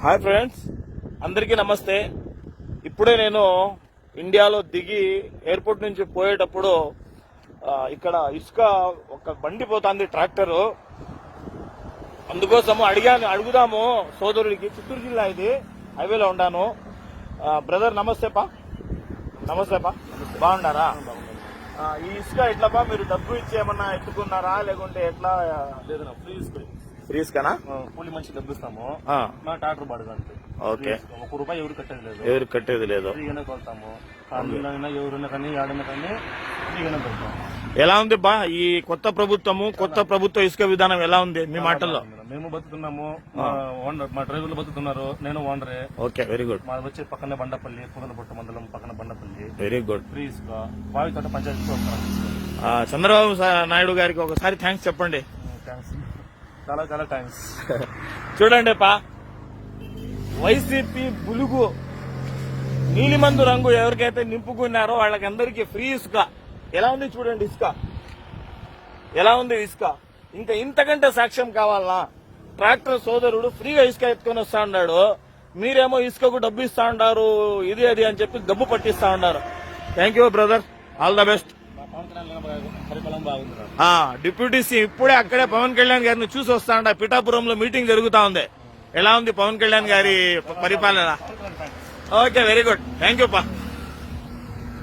Hi friends, అందరికీ నమస్తే. ఇప్పుడే నేను ఇండియాలో దిగి ఎయిర్పోర్ట్ నుంచి పోయేటప్పుడు ఇక్కడ ఇసుక ఒక బండి పోతుంది, ట్రాక్టరు. అందుకోసము అడుగుదాము సోదరుడికి. చిత్తూరు జిల్లా ఇది, హైవేలో ఉన్నాను. బ్రదర్ నమస్తేపా. నమస్తేపా, బాగున్నారా? ఈ ఇసుక ఎట్లా మీరు డబ్బు ఇచ్చి ఏమన్నా ఎత్తుకున్నారా లేకుంటే ఎట్లా? లేదన్నా, ఫ్రీ ఇసుకనా? కూలి మంచి డబ్బు ఇస్తాము, మా ట్రాక్టర్ బాడుగా అంతే. ఓకే, ₹1 ఎవరు కట్టేది లేదు. ఎవరు కట్టేది లేదు. ఫ్రీగానే కొడతాము. ఎవరైనా కానీ ఆడైనా కానీ ఫ్రీగానే పెడతాం. ఎలా ఉంది బా ఈ కొత్త ప్రభుత్వ ఇసుక విధానం ఎలా ఉంది మీ మాటల్లో? మేము బతుకున్నాము, మా డ్రైవర్లు బతుకుతున్నారు, నేను ఓనరే. Okay, very good. మా వచ్చే పక్కనే బండపల్లి, పుదనపట్టు మండలం పక్కన బండపల్లి. Very good. ఫ్రీ ఇసుక బావితోట పంచాయతీ వస్తాం. చంద్రబాబు నాయుడు గారికి ఒకసారి థ్యాంక్స్ చెప్పండి. థ్యాంక్స్, చాలా చాలా థ్యాంక్స్. చూడండి పా, వైసీపీ బులుగు నీలిమందు రంగు ఎవరికైతే నింపుకున్నారో వాళ్ళకందరికీ ఫ్రీ ఇసుక. ఎలా ఉంది చూడండి ఇసుక, ఎలా ఉంది ఇసుక. ఇంకా ఇంతకంటే సాక్ష్యం కావాలనా? ట్రాక్టర్ సోదరుడు ఫ్రీగా ఇసుక ఎత్తుకొని వస్తా ఉన్నాడు, మీరేమో ఇసుకకు డబ్బు ఇస్తా ఉన్నారు, ఇది అది అని చెప్పి గబ్బు పట్టిస్తా ఉన్నారు. Thank you brother, all the best. Deputy CM ఇప్పుడే అక్కడే పవన్ కళ్యాణ్ గారిని చూసి వస్తా ఉండ. పిఠాపురంలో మీటింగ్ జరుగుతా ఉంది. ఎలా ఉంది పవన్ కళ్యాణ్ గారి పరిపాలన? Okay, very good, thank you పా.